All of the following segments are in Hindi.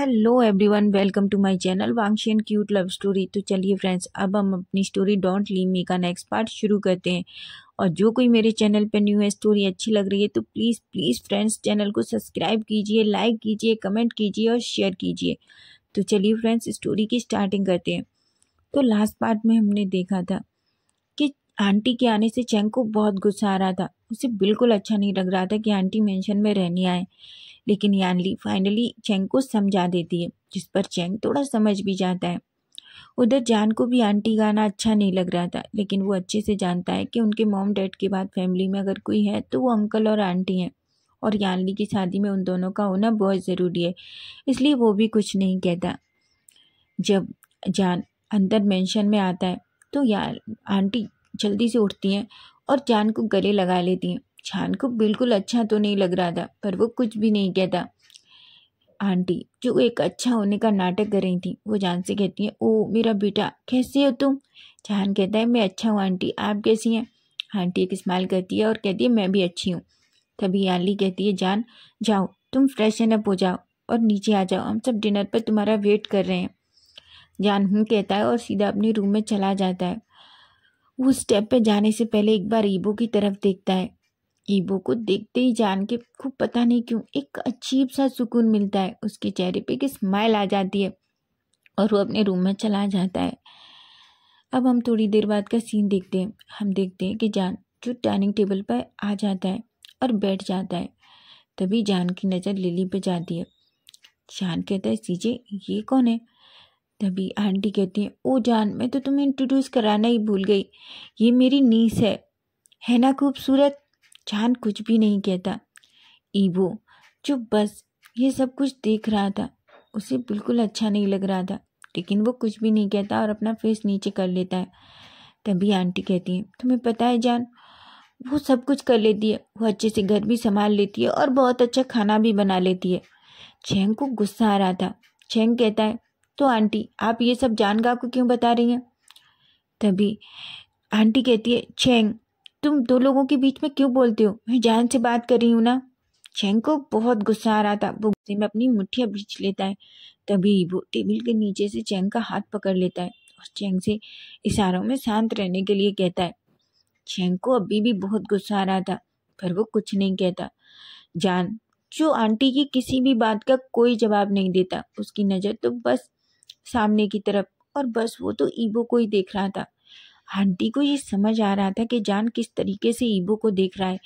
Hello everyone, welcome to my channel Wangshi and cute love story. तो चलिए फ्रेंड्स, अब हम अपनी स्टोरी डोंट लीव मी का नेक्स्ट पार्ट शुरू करते हैं। और जो कोई मेरे चैनल पे न्यू है, स्टोरी अच्छी लग रही है तो प्लीज़ प्लीज़ फ्रेंड्स चैनल को सब्सक्राइब कीजिए, लाइक कीजिए, कमेंट कीजिए और शेयर कीजिए। तो चलिए फ्रेंड्स, स्टोरी की स्टार्टिंग करते हैं। तो लास्ट पार्ट में हमने देखा था कि आंटी के आने से चैंग को बहुत गुस्सा आ रहा था। उसे बिल्कुल अच्छा नहीं लग रहा था कि आंटी मेंशन में रहने आए। लेकिन यानली फाइनली चैंग को समझा देती है, जिस पर चैंग थोड़ा समझ भी जाता है। उधर जान को भी आंटी का आना अच्छा नहीं लग रहा था, लेकिन वो अच्छे से जानता है कि उनके मॉम डैड के बाद फैमिली में अगर कोई है तो वो अंकल और आंटी हैं, और यानली की शादी में उन दोनों का होना बहुत ज़रूरी है। इसलिए वो भी कुछ नहीं कहता। जब जान अंदर मेंशन में आता है तो यार आंटी जल्दी से उठती हैं और जान को गले लगा लेती हैं। जान को बिल्कुल अच्छा तो नहीं लग रहा था, पर वो कुछ भी नहीं कहता। आंटी जो एक अच्छा होने का नाटक कर रही थी, वो जान से कहती है, ओ मेरा बेटा कैसे हो तुम। जान कहता है, मैं अच्छा हूँ आंटी, आप कैसी हैं। आंटी एक स्माइल करती है और कहती है, मैं भी अच्छी हूँ। तभी यानली कहती है, जान जाओ तुम फ्रेशन अप हो जाओ और नीचे आ जाओ, हम सब डिनर पर तुम्हारा वेट कर रहे हैं। जान हूँ कहता है और सीधा अपने रूम में चला जाता है। वो स्टेप पे जाने से पहले एक बार ईबो की तरफ देखता है। ईबो को देखते ही जान के खूब पता नहीं क्यों एक अजीब सा सुकून मिलता है। उसके चेहरे पे एक स्माइल आ जाती है और वो अपने रूम में चला जाता है। अब हम थोड़ी देर बाद का सीन देखते हैं। हम देखते हैं कि जान जो डाइनिंग टेबल पर आ जाता है और बैठ जाता है। तभी जान की नज़र लिली पे जाती है। जान कहता है, सीजे ये कौन है। तभी आंटी कहती है, ओ जान मैं तो तुम्हें इंट्रोड्यूस कराना ही भूल गई, ये मेरी नीस है ना खूबसूरत। जान कुछ भी नहीं कहता। ईबो जो बस ये सब कुछ देख रहा था, उसे बिल्कुल अच्छा नहीं लग रहा था, लेकिन वो कुछ भी नहीं कहता और अपना फेस नीचे कर लेता है। तभी आंटी कहती है, तुम्हें पता है जान, वो सब कुछ कर लेती है, वो अच्छे से घर भी संभाल लेती है और बहुत अच्छा खाना भी बना लेती है। चैंग को गुस्सा आ रहा था। चैंग कहता है, तो आंटी आप ये सब जानगा को क्यों बता रही हैं। तभी आंटी कहती है, चैंग तुम दो लोगों के बीच में क्यों बोलते हो, मैं जान से बात कर रही हूँ ना। चैंग को बहुत गुस्सा आ रहा था, वो गुस्से में अपनी मुट्ठियां भींच लेता है। तभी वो टेबल के नीचे से चैंग का हाथ पकड़ लेता है और चैंग से इशारों में शांत रहने के लिए कहता है। चैंग को अभी भी बहुत गुस्सा आ रहा था, पर वो कुछ नहीं कहता। जान जो आंटी की किसी भी बात का कोई जवाब नहीं देता, उसकी नज़र तो बस सामने की तरफ, और बस वो तो ईबो को ही देख रहा था। आंटी को ये समझ आ रहा था कि जान किस तरीके से ईबो को देख रहा है,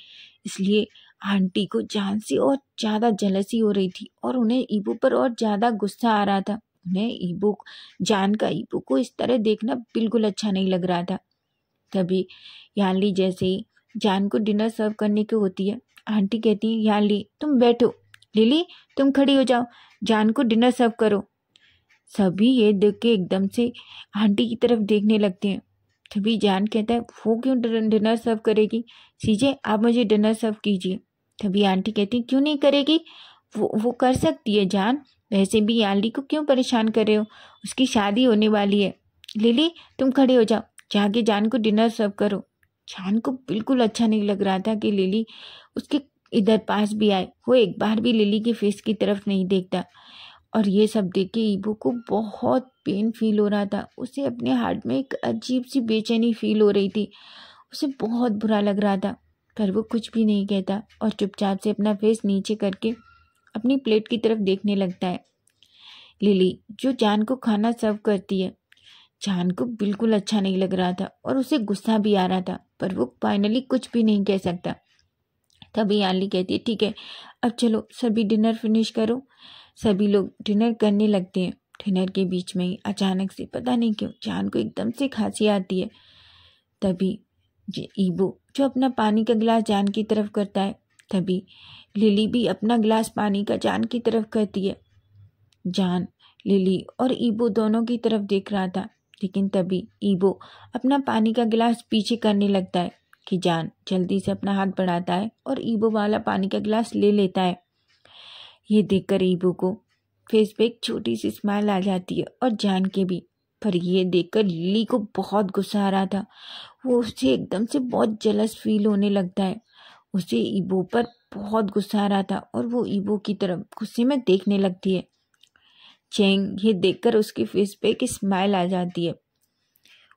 इसलिए आंटी को जान से और ज़्यादा जलसी हो रही थी और उन्हें ईबो पर और ज़्यादा गुस्सा आ रहा था। उन्हें जान का ईबो को इस तरह देखना बिल्कुल अच्छा नहीं लग रहा था। तभी यानली जैसे ही जान को डिनर सर्व करने की होती है, आंटी कहती है, यानली तुम बैठो, लिली तुम खड़ी हो जाओ, जान को डिनर सर्व करो। सभी ये देख के एकदम से आंटी की तरफ देखने लगते हैं। तभी जान कहता है, वो क्यों डिनर सर्व करेगी, सीजे आप मुझे डिनर सर्व कीजिए। तभी आंटी कहती है, क्यों नहीं करेगी, वो कर सकती है जान, वैसे भी यानली को क्यों परेशान कर रहे हो, उसकी शादी होने वाली है। लिली तुम खड़े हो जाओ, जाके जान को डिनर सर्व करो। जान को बिल्कुल अच्छा नहीं लग रहा था कि लिली उसके इधर पास भी आए। वो एक बार भी लिली के फेस की तरफ नहीं देखता, और ये सब देख के ईबो को बहुत पेन फील हो रहा था। उसे अपने हार्ट में एक अजीब सी बेचैनी फील हो रही थी। उसे बहुत बुरा लग रहा था, पर वो कुछ भी नहीं कहता और चुपचाप से अपना फेस नीचे करके अपनी प्लेट की तरफ देखने लगता है। लिली जो जान को खाना सर्व करती है, जान को बिल्कुल अच्छा नहीं लग रहा था और उसे गुस्सा भी आ रहा था, पर वो फाइनली कुछ भी नहीं कह सकता। तभी यानली कहती है, ठीक है अब चलो सभी डिनर फिनिश करो। सभी लोग डिनर करने लगते हैं। डिनर के बीच में ही अचानक से पता नहीं क्यों जान को एकदम से खांसी आती है। तभी ईबो जो अपना पानी का गिलास जान की तरफ करता है, तभी लिली भी अपना गिलास पानी का जान की तरफ करती है। जान लिली और ईबो दोनों की तरफ देख रहा था, लेकिन तभी ईबो अपना पानी का गिलास पीछे करने लगता है कि जान जल्दी से अपना हाथ बढ़ाता है और ईबो वाला पानी का गिलास ले लेता है। ये देखकर ईबो को फेस पे एक छोटी सी स्माइल आ जाती है और जान के भी, पर ये देखकर लिली को बहुत गुस्सा आ रहा था। वो उससे एकदम से बहुत जलस फील होने लगता है। उसे ईबो पर बहुत गुस्सा आ रहा था और वो ईबो की तरफ गुस्से में देखने लगती है। चेंग ये देखकर उसके फेस पे एक स्माइल आ जाती है।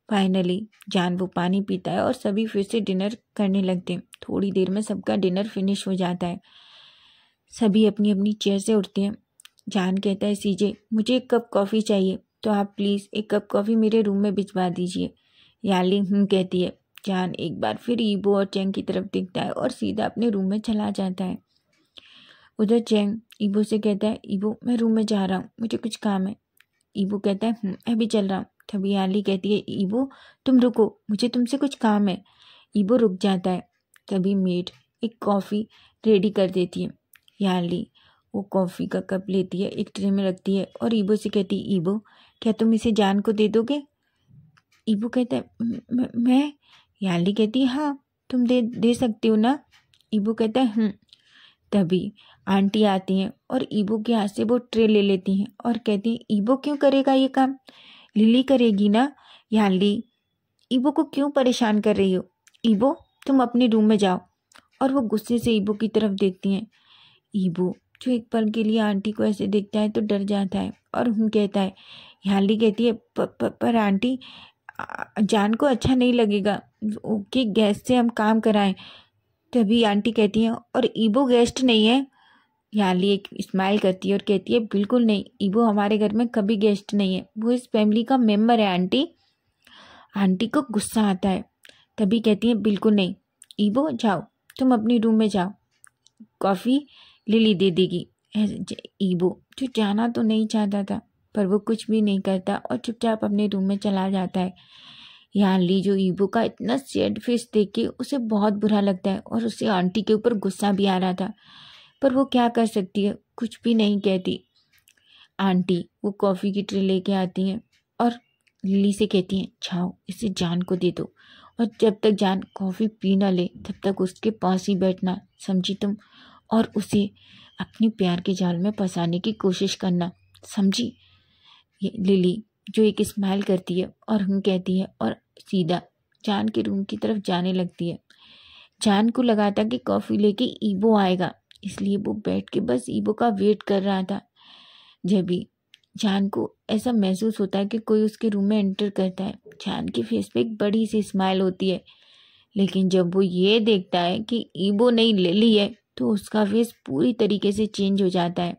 फाइनली जान वो पानी पीता है और सभी फिर से डिनर करने लगते हैं। थोड़ी देर में सबका डिनर फिनिश हो जाता है। सभी अपनी अपनी चेयर से उठते हैं। जान कहता है सीजे मुझे एक कप कॉफ़ी चाहिए, तो आप प्लीज़ एक कप कॉफ़ी मेरे रूम में भिजवा दीजिए। याली कहती है। जान एक बार फिर ईबो और चेंग की तरफ देखता है और सीधा अपने रूम में चला जाता है। उधर चेंग ईबो से कहता है ईबो मैं रूम में जा रहा हूँ, मुझे कुछ काम है। ईबो कहता है मैं भी चल रहा हूँ। तभी याली कहती है ईबो तुम रुको, मुझे तुमसे कुछ काम है। ईबो रुक जाता है। तभी मेड एक कॉफ़ी रेडी कर देती है। याली वो कॉफ़ी का कप लेती है, एक ट्रे में रखती है और ईबो से कहती है ईबो क्या तुम इसे जान को दे दोगे? ईबो कहता है मैं। याली कहती है हाँ तुम दे सकती हो ना। ईबो कहता है तभी आंटी आती हैं और ईबो के हाथ से वो ट्रे ले लेती हैं और कहती हैं ईबो क्यों करेगा ये काम, लिली करेगी ना। याली ईबो को क्यों परेशान कर रही हो, ईबो तुम अपने रूम में जाओ। और वो गुस्से से ईबो की तरफ देखती हैं। ईबो जो एक पल के लिए आंटी को ऐसे देखता है तो डर जाता है और कहता है। याली कहती है पर आंटी जान को अच्छा नहीं लगेगा कि गेस्ट से हम काम कराएं। तभी आंटी कहती हैं और ईबो गेस्ट नहीं है। याली एक स्माइल करती है और कहती है बिल्कुल नहीं, ईबो हमारे घर में कभी गेस्ट नहीं है, वो इस फैमिली का मेंबर है आंटी। आंटी को गुस्सा आता है। तभी कहती है बिल्कुल नहीं, ईबो जाओ तुम अपनी रूम में जाओ, कॉफ़ी लिली दे देगी। ईबो जो जाना तो नहीं चाहता था पर वो कुछ भी नहीं करता और चुपचाप अपने रूम में चला जाता है। याली जो ईबो का इतना सैड फेस देख के उसे बहुत बुरा लगता है और उसे आंटी के ऊपर गुस्सा भी आ रहा था, पर वो क्या कर सकती है, कुछ भी नहीं कहती। आंटी वो कॉफ़ी की ट्रे लेके आती हैं और लिली से कहती हैं जाओ इसे जान को दे दो और जब तक जान कॉफ़ी पी ना ले तब तक उसके पास ही बैठना, समझी तुम, और उसे अपनी प्यार के जाल में फंसाने की कोशिश करना, समझी। ये लिली जो एक स्माइल करती है और कहती है और सीधा जान के रूम की तरफ जाने लगती है। जान को लगा था कि कॉफ़ी लेके ईबो आएगा, इसलिए वो बैठ के बस ईबो का वेट कर रहा था। जब भी जान को ऐसा महसूस होता है कि कोई उसके रूम में एंटर करता है, जान के फेस पे एक बड़ी सी स्माइल होती है, लेकिन जब वो ये देखता है कि ईबो नहीं लिली है तो उसका फेस पूरी तरीके से चेंज हो जाता है।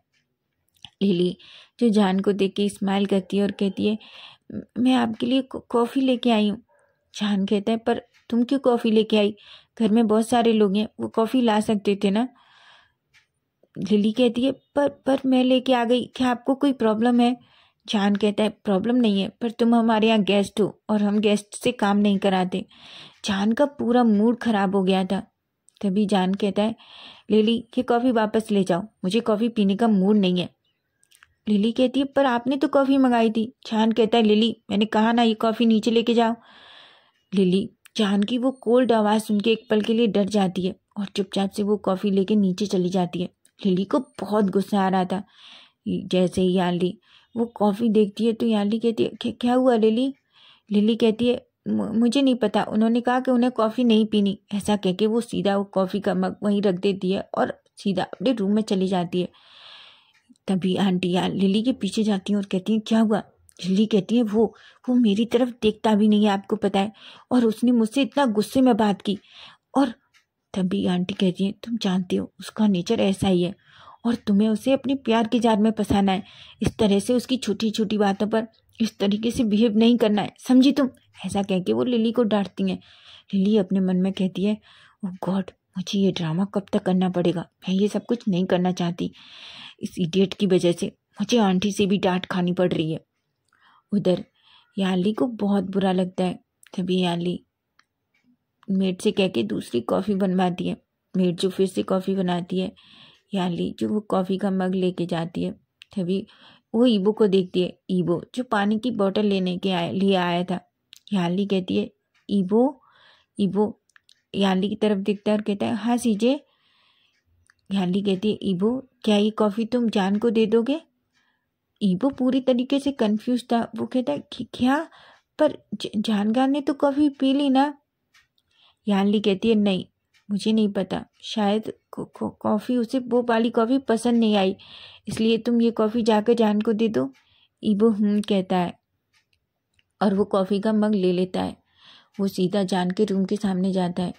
लिली जो जान को देख के स्माइल करती है और कहती है मैं आपके लिए कॉफ़ी लेके आई हूँ। जान कहता है पर तुम क्यों कॉफ़ी लेके आई, घर में बहुत सारे लोग हैं, वो कॉफ़ी ला सकते थे ना। लिली कहती है पर मैं लेके आ गई, क्या आपको कोई प्रॉब्लम है? जान कहता है प्रॉब्लम नहीं है, पर तुम हमारे यहाँ गेस्ट हो और हम गेस्ट से काम नहीं कराते। जान का पूरा मूड खराब हो गया था। तभी जान कहता है लिली ये कॉफ़ी वापस ले जाओ, मुझे कॉफ़ी पीने का मूड नहीं है। लिली कहती है पर आपने तो कॉफ़ी मंगाई थी। जान कहता है लिली मैंने कहा ना ये कॉफ़ी नीचे लेके जाओ। लिली जान की वो कोल्ड आवाज़ सुन के एक पल के लिए डर जाती है और चुपचाप से वो कॉफ़ी लेके नीचे चली जाती है। लिली को बहुत गुस्सा आ रहा था। जैसे ही याली वो कॉफ़ी देखती है तो याली कहती है क्या हुआ लिली? लिली कहती है मुझे नहीं पता, उन्होंने कहा कि उन्हें कॉफ़ी नहीं पीनी। ऐसा कह के वो सीधा वो कॉफ़ी का मग वहीं रख देती है और सीधा अपने रूम में चली जाती है। तभी आंटी लिली के पीछे जाती हैं और कहती हैं क्या हुआ? लिली कहती है वो मेरी तरफ देखता भी नहीं है, आपको पता है, और उसने मुझसे इतना गुस्से में बात की। और तभी आंटी कहती है तुम जानते हो उसका नेचर ऐसा ही है और तुम्हें उसे अपने प्यार के जाल में फंसाना है, इस तरह से उसकी छोटी छोटी बातों पर इस तरीके से बिहेव नहीं करना है, समझी तुम। ऐसा कह के वो लिली को डांटती हैं। लिली अपने मन में कहती है ओह गॉड मुझे ये ड्रामा कब तक करना पड़ेगा, मैं ये सब कुछ नहीं करना चाहती, इस इडियट की वजह से मुझे आंटी से भी डांट खानी पड़ रही है। उधर याली को बहुत बुरा लगता है। तभी याली मेड से कह के दूसरी कॉफ़ी बनवाती है। मेड जो फिर से कॉफ़ी बनाती है, याली जो वो कॉफ़ी का मग लेके जाती है। तभी वो ईबो को देखती है, ईबो जो पानी की बोतल लिए आया था। याली कहती है ईबो याली की तरफ देखता है और कहता है हाँ सीजे। याली कहती है ईबो क्या ये कॉफ़ी तुम जान को दे दोगे? ईबो पूरी तरीके से कंफ्यूज था। वो कहता है क्या, पर जानगार ने तो कॉफ़ी पी ली ना। याली कहती है नहीं, मुझे नहीं पता, शायद कॉफ़ी उसे वो वाली कॉफ़ी पसंद नहीं आई, इसलिए तुम ये कॉफ़ी जाकर जान को दे दो। ईबो कहता है और वो कॉफ़ी का मग ले लेता है। वो सीधा जान के रूम के सामने जाता है।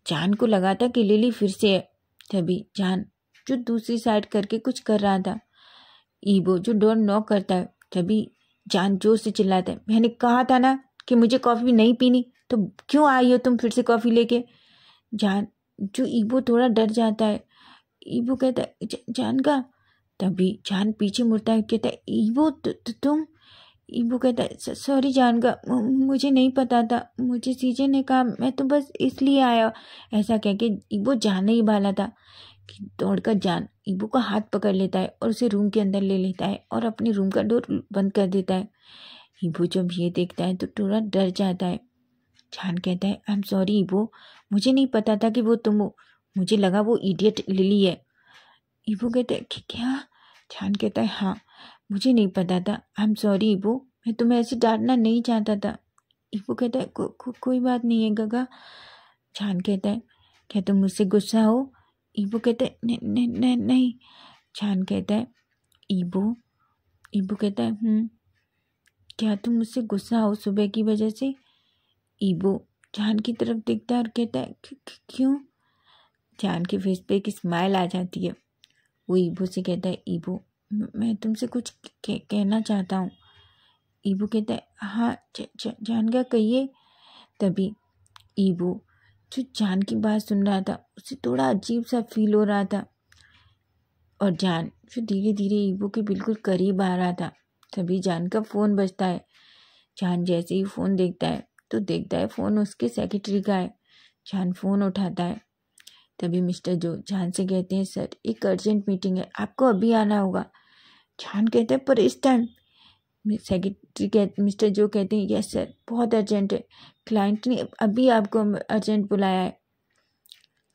जान को लगा था कि लिली फिर से है। तभी जान जो दूसरी साइड करके कुछ कर रहा था। ईबो जो डोर नॉक करता है, तभी जान जोर से चिल्लाता है, मैंने कहा था ना कि मुझे कॉफ़ी नहीं पीनी, तो क्यों आई हो तुम फिर से कॉफ़ी लेके। जान जो ईबो थोड़ा डर जाता है। ईबो कहता है जान का। तभी जान पीछे मुड़ता है, कहता है ईबो तुम। ईबो कहता है सॉरी जान का, मुझे नहीं पता था, मुझे सीजे ने कहा, मैं तो बस इसलिए आया। ऐसा कह के ईबो जाने ही वाला था कि दौड़कर जान ईबो का हाथ पकड़ लेता है और उसे रूम के अंदर ले लेता है और अपने रूम का डोर बंद कर देता है। ईबो जब ये देखता है तो थोड़ा डर जाता है। जान कहता है आई एम सॉरी ईबो, मुझे नहीं पता था कि वो तुम हो, मुझे लगा वो इडियट लिली है। ईबो कहता है क्या। जान कहता है हाँ, मुझे नहीं पता था, आई एम सॉरी ईबो, मैं तुम्हें ऐसे डांटना नहीं चाहता था। ईबो कहता है कोई बात नहीं है गगा। जान कहता है क्या तुम मुझसे गुस्सा हो। ईबो कहता है नहीं। जान कहता है ईबो कहता है क्या तुम मुझसे गुस्सा हो सुबह की वजह से। ईबो जान की तरफ देखता है और कहता है क्यों। जान के फेस पे एक स्माइल आ जाती है। वो ईबो से कहता है ईबो मैं तुमसे कुछ कहना चाहता हूँ। ईबो कहता है हाँ जान का कहिए। तभी ईबो जो जान की बात सुन रहा था उसे थोड़ा अजीब सा फील हो रहा था और जान जो धीरे धीरे ईबो के बिल्कुल करीब आ रहा था। तभी जान का फ़ोन बजता है। जान जैसे ही फ़ोन देखता है तो देखता है फ़ोन उसके सेक्रेटरी का है। जान फ़ोन उठाता है। तभी मिस्टर जो जान से कहते हैं सर एक अर्जेंट मीटिंग है, आपको अभी आना होगा। जान कहते हैं पर इस टाइम। सेक्रेटरी मिस्टर जो कहते हैं यस सर बहुत अर्जेंट है, क्लाइंट ने अभी आपको अर्जेंट बुलाया है।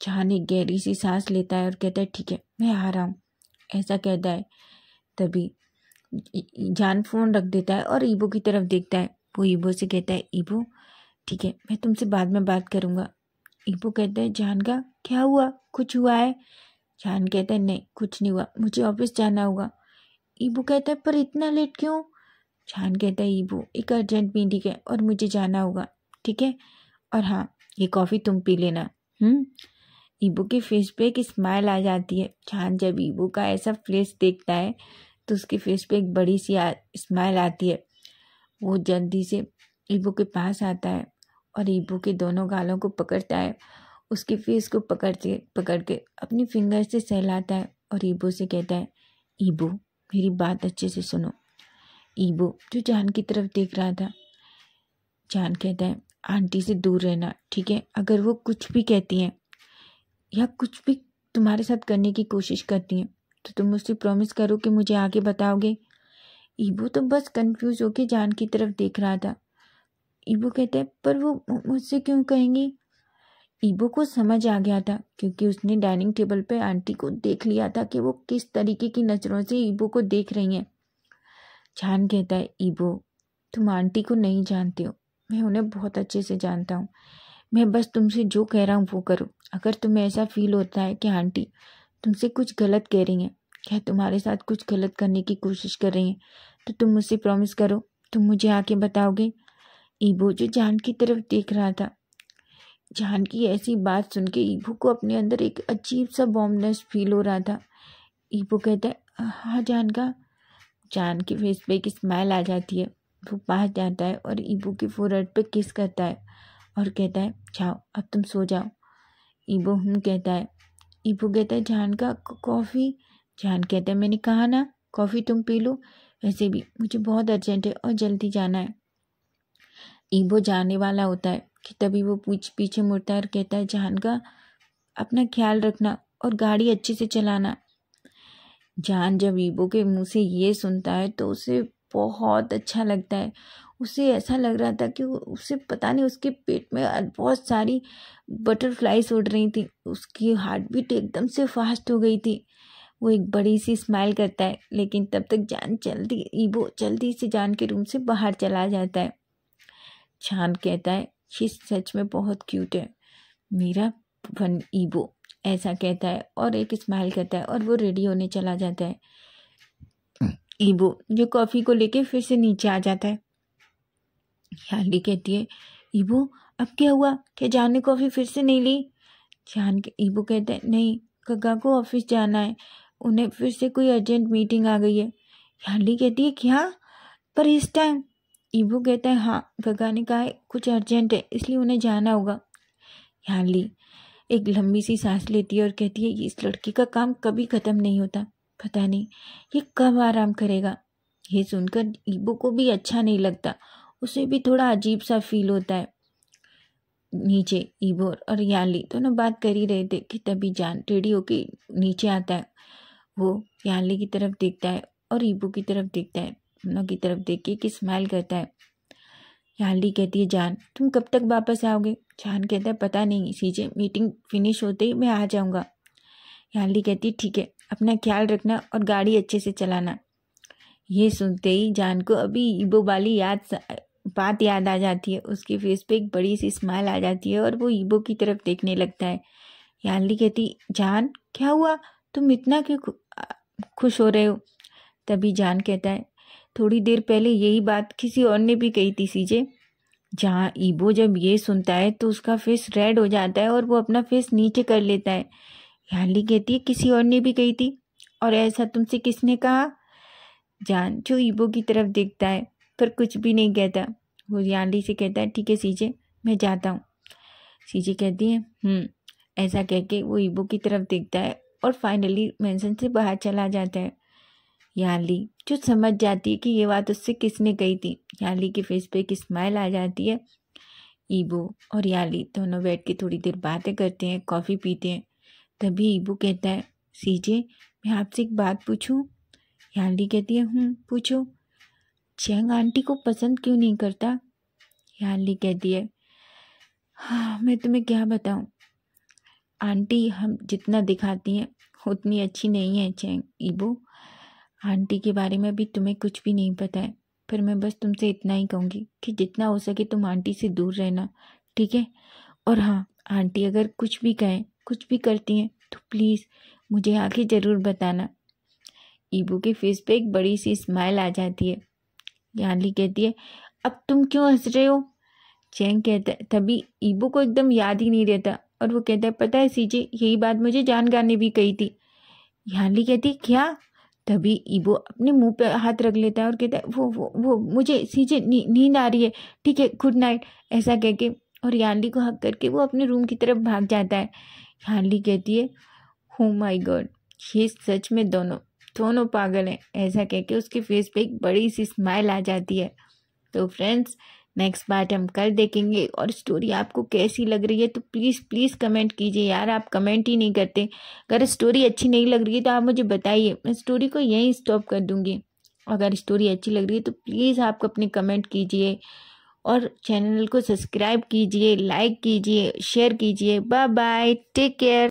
जान एक गहरी सी सांस लेता है और कहता है ठीक है मैं आ रहा हूँ, ऐसा कहता है। तभी जान फ़ोन रख देता है और ईबो की तरफ देखता है। वो ईबो से कहता है ईबो ठीक है मैं तुमसे बाद में बात करूँगा। ईबो कहता है जान का क्या हुआ, कुछ हुआ है। जान कहता है नहीं कुछ नहीं हुआ, मुझे ऑफिस जाना होगा। ईबो कहता है पर इतना लेट क्यों। जान कहता है ईबो एक अर्जेंट मीटिंग है और मुझे जाना होगा, ठीक है, और हाँ ये कॉफ़ी तुम पी लेना। ईबो के फेस पे एक स्माइल आ जाती है। जान जब ईबो का ऐसा फेस देखता है तो उसके फेस पे एक बड़ी सी स्माइल आती है। वो जल्दी से ईबो के पास आता है और ईबो के दोनों गालों को पकड़ता है, उसके फेस को पकड़ के अपनी फिंगर से सहलाता है और ईबो से कहता है ईबो मेरी बात अच्छे से सुनो। ईबो जो जान की तरफ देख रहा था। जान कहता है आंटी से दूर रहना, ठीक है, अगर वो कुछ भी कहती हैं या कुछ भी तुम्हारे साथ करने की कोशिश करती हैं तो तुम मुझसे प्रॉमिस करो कि मुझे आगे बताओगे। ईबो तो बस कंफ्यूज होके जान की तरफ देख रहा था। ईबो कहता है पर वो मुझसे क्यों कहेंगी। ईबो को समझ आ गया था क्योंकि उसने डाइनिंग टेबल पे आंटी को देख लिया था कि वो किस तरीके की नज़रों से ईबो को देख रही हैं। जान कहता है ईबो तुम आंटी को नहीं जानते हो, मैं उन्हें बहुत अच्छे से जानता हूँ, मैं बस तुमसे जो कह रहा हूँ वो करो। अगर तुम्हें ऐसा फील होता है कि आंटी तुमसे कुछ गलत कह रही हैं, क्या तुम्हारे साथ कुछ गलत करने की कोशिश कर रही हैं, तो तुम मुझसे प्रॉमिस करो तुम मुझे आके बताओगे। ईबो जो जान की तरफ देख रहा था। जान की ऐसी बात सुन के ईबो को अपने अंदर एक अजीब सा वार्मनेस फील हो रहा था। ईबो कहता है हाँ जान का। जान के फेस पे एक स्माइल आ जाती है। वो पास जाता है और ईबो के फोरहेड पे किस करता है और कहता है जाओ अब तुम सो जाओ। ईबो कहता है। ईबो कहता है जान का कॉफ़ी। जान कहता है मैंने कहा ना कॉफ़ी तुम पी लो, वैसे भी मुझे बहुत अर्जेंट है और जल्दी जाना है। ईबो जाने वाला होता है कि तभी वो पीछे मुड़ता है और कहता है जान का अपना ख्याल रखना और गाड़ी अच्छे से चलाना। जान जब ईबो के मुंह से ये सुनता है तो उसे बहुत अच्छा लगता है। उसे ऐसा लग रहा था कि उसे पता नहीं उसके पेट में बहुत सारी बटरफ्लाइज उड़ रही थी, उसकी हार्ट बीट एकदम से फास्ट हो गई थी। वो एक बड़ी सी स्माइल करता है लेकिन तब तक जान ईबो जल्दी से जान के रूम से बाहर चला जाता है। जान कहता है ये सच में बहुत क्यूट है, मेरा फन ईबो ऐसा कहता है और एक स्माइल करता है और वो रेडी होने चला जाता है। ईबो जो कॉफ़ी को लेके फिर से नीचे आ जाता है। याली कहती है, ईबो अब क्या हुआ, क्या जान ने कॉफ़ी फिर से नहीं ली? ईबो कहता है, नहीं, गग्गा को ऑफिस जाना है, उन्हें फिर से कोई अर्जेंट मीटिंग आ गई है। याली कहती है, क्या, पर इस टाइम? ईबो कहता है, हाँ, गग्गा ने कहा है कुछ अर्जेंट है इसलिए उन्हें जाना होगा। याली एक लंबी सी सांस लेती है और कहती है, इस लड़की का काम कभी ख़त्म नहीं होता, पता नहीं ये कब आराम करेगा। ये सुनकर ईबो को भी अच्छा नहीं लगता, उसे भी थोड़ा अजीब सा फील होता है। नीचे ईबो और याली दोनों बात कर ही रहे थे कि तभी जान रेडी होके नीचे आता है। वो याली की तरफ देखता है और ईबो की तरफ देखता है, दोनों की तरफ देख के कि स्माइल करता है। याली कहती है, जान तुम कब तक वापस आओगे? जान कहता है, पता नहीं सीजे, मीटिंग फिनिश होते ही मैं आ जाऊंगा। याली कहती है, ठीक है, अपना ख्याल रखना और गाड़ी अच्छे से चलाना। ये सुनते ही जान को अभी ईबो वाली बात याद आ जाती है। उसके फेस पे एक बड़ी सी स्माइल आ जाती है और वो ईबो की तरफ देखने लगता है। याली कहती, जान क्या हुआ, तुम इतना क्यों खुश हो रहे हो? तभी जान कहता है, थोड़ी देर पहले यही बात किसी और ने भी कही थी सीजे। जहाँ ईबो जब ये सुनता है तो उसका फेस रेड हो जाता है और वो अपना फेस नीचे कर लेता है। याली कहती है, किसी और ने भी कही थी? और ऐसा तुमसे किसने कहा? जान जो ईबो की तरफ देखता है पर कुछ भी नहीं कहता, वो याली से कहता है, ठीक है सीजे, मैं जाता हूँ। सीजे कहती है ऐसा कह के वो ईबो की तरफ देखता है और फाइनली मेंशन से बाहर चला जाता है। याली जो समझ जाती है कि ये बात उससे किसने कही थी। याली के फेस पे एक स्माइल आ जाती है। ईबो और याली दोनों बैठ के थोड़ी देर बातें करते हैं, कॉफ़ी पीते हैं। तभी ईबो कहता है, सीजे मैं आपसे एक बात पूछूं? याली कहती है, पूछो। चैंग आंटी को पसंद क्यों नहीं करता? याली कहती है, हाँ मैं तुम्हें क्या बताऊं, आंटी हम जितना दिखाती हैं उतनी अच्छी नहीं है चैंग। ईबो आंटी के बारे में भी तुम्हें कुछ भी नहीं पता है, पर मैं बस तुमसे इतना ही कहूँगी कि जितना हो सके तुम आंटी से दूर रहना, ठीक है? और हाँ, आंटी अगर कुछ भी कहें, कुछ भी करती हैं तो प्लीज़ मुझे आके ज़रूर बताना। ईबो के फेस पे एक बड़ी सी स्माइल आ जाती है। याली कहती है, अब तुम क्यों हंस रहे हो? चैंग कहता है, तभी ईबो को एकदम याद ही नहीं रहता और वो कहता है, पता है सीजे, यही बात मुझे जानकार ने भी कही थी। याली कहती है, क्या? तभी ईबो अपने मुंह पे हाथ रख लेता है और कहता है, वो मुझे सीजे नींद आ रही है, ठीक है, गुड नाइट, ऐसा कह के और याली को हक करके वो अपने रूम की तरफ भाग जाता है। याली कहती है, हो माय गॉड, ये सच में दोनों पागल हैं, ऐसा कह के उसके फेस पे एक बड़ी सी स्माइल आ जाती है। तो फ्रेंड्स, नेक्स्ट पार्ट हम कल देखेंगे और स्टोरी आपको कैसी लग रही है तो प्लीज़ प्लीज़ कमेंट कीजिए यार, आप कमेंट ही नहीं करते। अगर स्टोरी अच्छी नहीं लग रही है तो आप मुझे बताइए, मैं स्टोरी को यहीं स्टॉप कर दूँगी। अगर स्टोरी अच्छी लग रही है तो प्लीज़ आप अपने कमेंट कीजिए और चैनल को सब्सक्राइब कीजिए, लाइक कीजिए, शेयर कीजिए। Bye bye, take care.